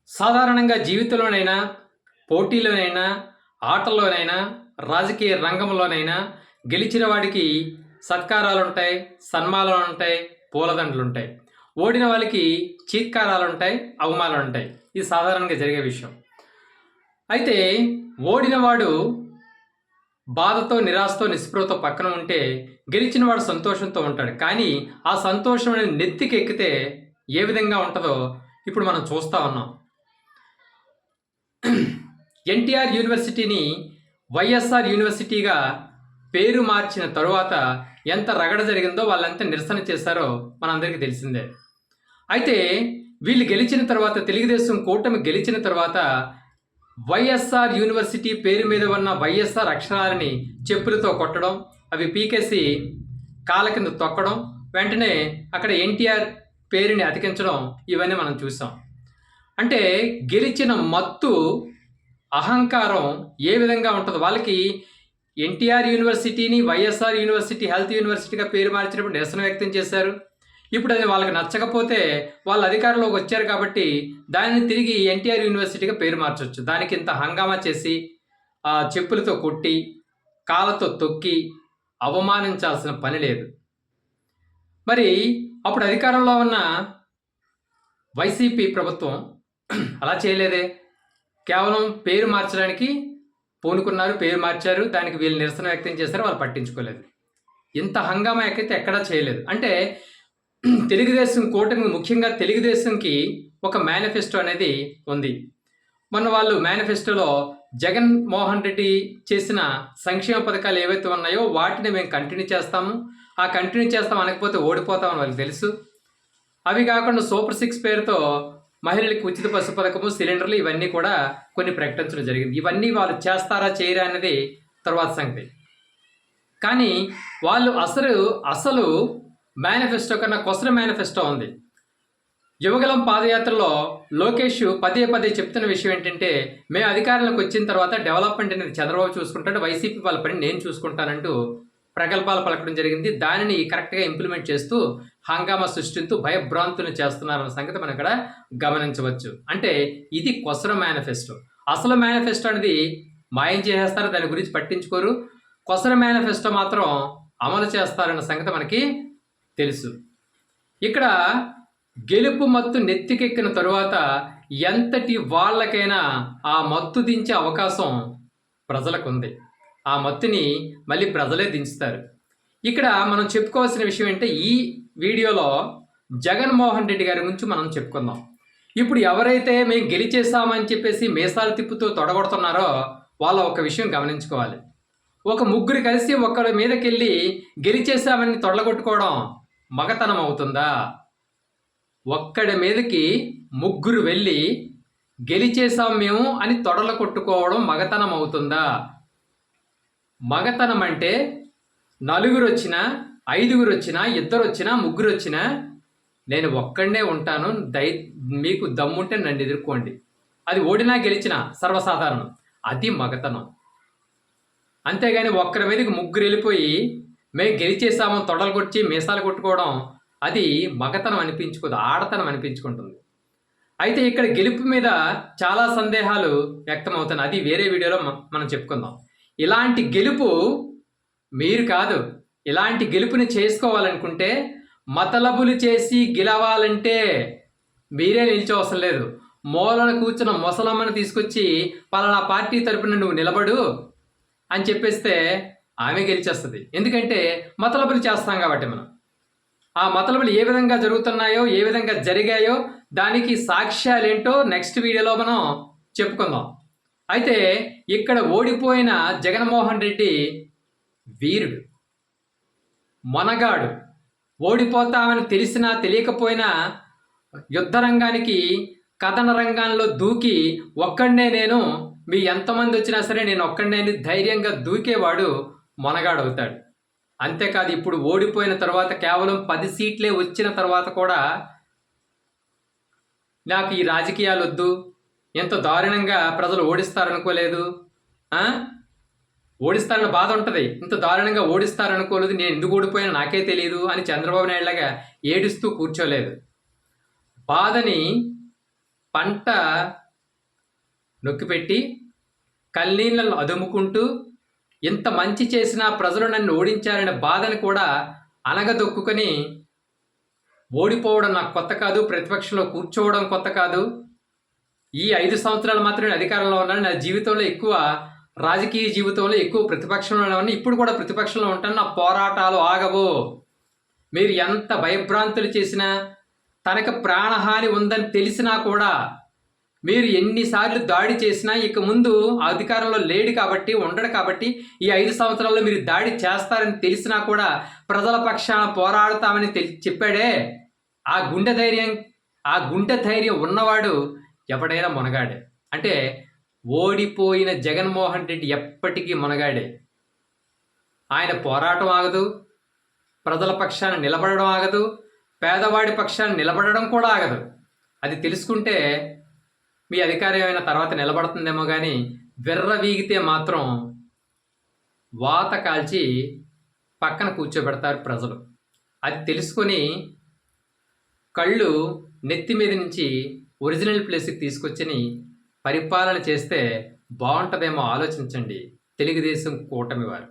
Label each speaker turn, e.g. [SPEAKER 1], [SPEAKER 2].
[SPEAKER 1] సాధారణంగా జీవితంలోనైనా, పోటీలోనైనా, ఆటల్లోనైనా, రాజకీయ రంగంలోనైనా గెలిచిన వాడికి సత్కారాలుంటాయి, సన్మానాలుంటాయి, పూలదండలుంటాయి. ఓడిన వాళ్ళకి చీత్కారాలుంటాయి, అవమానాలుంటాయి. ఇది సాధారణంగా జరిగే విషయం. అయితే ఓడినవాడు బాధతో, నిరాశతో, నిస్పృహతో పక్కన ఉంటే, గెలిచిన వాడు సంతోషంతో ఉంటాడు. కానీ ఆ సంతోషం అనేది నెత్తికెక్కితే ఏ విధంగా ఉంటదో ఇప్పుడు మనం చూస్తా ఉన్నాం. ఎన్టీఆర్ యూనివర్సిటీని వైఎస్ఆర్ యూనివర్సిటీగా పేరు మార్చిన తరువాత ఎంత రగడ జరిగిందో వాళ్ళంతా నిరసన చేశారో మనందరికీ తెలిసిందే. అయితే వీళ్ళు గెలిచిన తర్వాత, తెలుగుదేశం కూటమి గెలిచిన తర్వాత వైఎస్ఆర్ యూనివర్సిటీ పేరు మీద ఉన్న వైఎస్ఆర్ అక్షరాలని చెప్పులతో కొట్టడం, అవి పీకేసి కాళ్ళ కింద తొక్కడం, వెంటనే అక్కడ ఎన్టీఆర్ పేరుని అతికించడం, ఇవన్నీ మనం చూసాం. అంటే గెలిచిన మత్తు, అహంకారం ఏ విధంగా ఉంటుందో. వాళ్ళకి ఎన్టీఆర్ యూనివర్సిటీని వైఎస్ఆర్ యూనివర్సిటీ, హెల్త్ యూనివర్సిటీగా పేరు మార్చినప్పుడు నిరసన వ్యక్తం చేశారు. ఇప్పుడు అది వాళ్ళకి నచ్చకపోతే వాళ్ళు అధికారంలోకి వచ్చారు కాబట్టి దానిని తిరిగి ఎన్టీఆర్ యూనివర్సిటీగా పేరు మార్చవచ్చు. దానికి ఇంత హంగామా చేసి చెప్పులతో కొట్టి, కాళ్ళతో తొక్కి అవమానించాల్సిన పని లేదు. మరి అప్పుడు అధికారంలో ఉన్న వైసీపీ ప్రభుత్వం అలా చేయలేదే. కేవలం పేరు మార్చడానికి పూనుకున్నారు, పేరు మార్చారు, దానికి వీళ్ళు నిరసన వ్యక్తం చేశారు, వాళ్ళు పట్టించుకోలేదు. ఇంత హంగామా ఎక్కడా చేయలేదు. అంటే తెలుగుదేశం కూటమి, ముఖ్యంగా తెలుగుదేశంకి ఒక మేనిఫెస్టో అనేది ఉంది. మొన్న వాళ్ళు మేనిఫెస్టోలో జగన్మోహన్ రెడ్డి చేసిన సంక్షేమ పథకాలు ఏవైతే ఉన్నాయో వాటిని మేము కంటిన్యూ చేస్తాము, ఆ కంటిన్యూ చేస్తాం అనకపోతే ఓడిపోతామని వాళ్ళకి తెలుసు. అవి కాకుండా సూపర్ 6 పేరుతో మహిళలకు ఉచిత బస్సు పథకము, సిలిండర్లు, ఇవన్నీ కూడా కొన్ని ప్రకటించడం జరిగింది. ఇవన్నీ వాళ్ళు చేస్తారా చేయరా అనేది తర్వాత సంగతి. కానీ వాళ్ళు అసలు మేనిఫెస్టో కన్నా కొసర మేనిఫెస్టో ఉంది. యువగలం పాదయాత్రలో లోకేష్ పదే చెప్తున్న విషయం ఏంటంటే, మేము అధికారంలోకి వచ్చిన తర్వాత డెవలప్మెంట్ అనేది చంద్రబాబు చూసుకుంటాడు, వైసీపీ వాళ్ళ పని నేను చూసుకుంటానంటూ ప్రగల్భాలు పలకడం జరిగింది. దానిని కరెక్ట్గా ఇంప్లిమెంట్ చేస్తూ హంగామా సృష్టిస్తూ భయభ్రాంతులు చేస్తున్నారన్న సంగతి మనం ఇక్కడ గమనించవచ్చు. అంటే ఇది కొసర మేనిఫెస్టో. అసలు మేనిఫెస్టో అనేది మాయం చేసేస్తారు, దాని గురించి పట్టించుకోరు. కొసర మేనిఫెస్టో మాత్రం అమలు చేస్తారన్న సంగతి మనకి తెలుసు. ఇక్కడ గెలుపు మత్తు నెత్తికెక్కిన తరువాత ఎంతటి వాళ్ళకైనా ఆ మత్తు దించే అవకాశం ప్రజలకు ఉంది. ఆ మత్తుని మళ్ళీ ప్రజలే దించుతారు. ఇక్కడ మనం చెప్పుకోవాల్సిన విషయం ఏంటంటే, ఈ వీడియోలో జగన్మోహన్ రెడ్డి గారి గురించి మనం చెప్పుకుందాం. ఇప్పుడు ఎవరైతే మేము గెలిచేసామని చెప్పేసి మీసాలు తిప్పుతూ తొడగొడుతున్నారో వాళ్ళ ఒక విషయం గమనించుకోవాలి. ఒక ముగ్గురు కలిసి ఒకరి మీదకెళ్ళి గెలిచేసామని తొడగొట్టుకోవడం మగతనం అవుతుందా? ఒక్కడి మీదకి ముగ్గురు వెళ్ళి గెలిచేసాం మేము అని తొడలు కొట్టుకోవడం మగతనం అవుతుందా? మగతనం అంటే నలుగురు వచ్చినా, 5గురు వచ్చినా, 2 వచ్చినా, 3 వచ్చినా నేను ఒక్కడనే ఉంటాను, మీకు దమ్ముంటే నన్ను ఎదుర్కోండి. అది ఓడినా గెలిచినా సర్వసాధారణం. అది మగతనం. అంతేగాని ఒక్కరి మీదకి 3 వెళ్ళిపోయి మేము గెలిచేసాము తొడలు కొట్టి మీసాలు కొట్టుకోవడం అది మగతనం అనిపించుకోదు, ఆడతనం అనిపించుకుంటుంది. అయితే ఇక్కడ గెలుపు మీద చాలా సందేహాలు వ్యక్తమవుతున్నాయి. అది వేరే వీడియోలో మనం చెప్పుకుందాం. ఇలాంటి గెలుపు మీరు కాదు. ఇలాంటి గెలుపుని చేసుకోవాలనుకుంటే, మతలబులు చేసి గెలవాలంటే మీరే నిల్చోవసరం లేదు. మూలన కూర్చున్న ముసలమ్మను తీసుకొచ్చి పలానా పార్టీ తరపున నువ్వు నిలబడు అని చెప్పేస్తే ఆమె గెలిచేస్తుంది. ఎందుకంటే మతలబులు చేస్తాం కాబట్టి మనం. ఆ మతలబులు ఏ విధంగా జరుగుతున్నాయో, ఏ విధంగా జరిగాయో దానికి సాక్ష్యాలేంటో నెక్స్ట్ వీడియోలో మనం చెప్పుకుందాం. అయితే ఇక్కడ ఓడిపోయిన జగన్మోహన్ రెడ్డి వీరుడు, మొనగాడు. ఓడిపోతామని తెలిసినా తెలియకపోయినా యుద్ధ రంగానికి, కథన రంగంలో దూకి ఒక్కడనే నేను, మీ ఎంతమంది వచ్చినా సరే నేను ఒక్కడనే ధైర్యంగా దూకేవాడు మొనగాడు అవుతాడు. అంతేకాదు, ఇప్పుడు ఓడిపోయిన తర్వాత కేవలం 10 సీట్లే వచ్చిన తర్వాత కూడా నాకు ఈ రాజకీయాలు వద్దు, ఎంత దారుణంగా ప్రజలు ఓడిస్తారనుకోలేదు, ఓడిస్తారన్న బాధ ఉంటుంది, ఇంత దారుణంగా ఓడిస్తారనుకోలేదు, నేను ఎందుకు ఓడిపోయినా నాకే తెలియదు అని చంద్రబాబు నాయుడులాగా ఏడుస్తూ కూర్చోలేదు. బాధని పంట నొక్కిపెట్టి కన్నీళ్లను అదుముకుంటూ ఇంత మంచి చేసినా ప్రజలు నన్ను ఓడించారనే బాధను కూడా అనగదొక్కుని ఓడిపోవడం నాకు కొత్త కాదు, ప్రతిపక్షంలో కూర్చోవడం కొత్త కాదు, ఈ 5 సంవత్సరాలు మాత్రమే అధికారంలో ఉన్నాను, నా జీవితంలో ఎక్కువ రాజకీయ జీవితంలో ఎక్కువ ప్రతిపక్షంలో ఉన్నాను, ఇప్పుడు కూడా ప్రతిపక్షంలో ఉంటాను, నా పోరాటాలు ఆగవు. మీరు ఎంత భయభ్రాంతులు చేసినా, తనకు ప్రాణహాని ఉందని తెలిసినా కూడా, మీరు ఎన్నిసార్లు దాడి చేసినా ఇక ముందు అధికారంలో లేడు కాబట్టి, ఉండడు కాబట్టి, ఈ 5 సంవత్సరాల్లో మీరు దాడి చేస్తారని తెలిసినా కూడా ప్రజల పక్షాన పోరాడతామని చెప్పాడే, ఆ గుండె ధైర్యం ఉన్నవాడు ఎవడైనా మునగాడే. అంటే ఓడిపోయిన జగన్మోహన్ రెడ్డి ఎప్పటికీ మునగాడే. ఆయన పోరాటం ఆగదు, ప్రజల పక్షాన నిలబడడం ఆగదు, పేదవాడి పక్షాన నిలబడడం కూడా ఆగదు. అది తెలుసుకుంటే మీ అధికారం అయిన తర్వాత నిలబడుతుందేమో కానీ విర్రవీగితే మాత్రం వాత కాల్చి పక్కన కూర్చోబెడతారు ప్రజలు. అది తెలుసుకొని కళ్ళు నెత్తి మీద నుంచి ఒరిజినల్ ప్లేస్కి తీసుకొచ్చి పరిపాలన చేస్తే బాగుంటుందేమో ఆలోచించండి తెలుగుదేశం కూటమి వారు.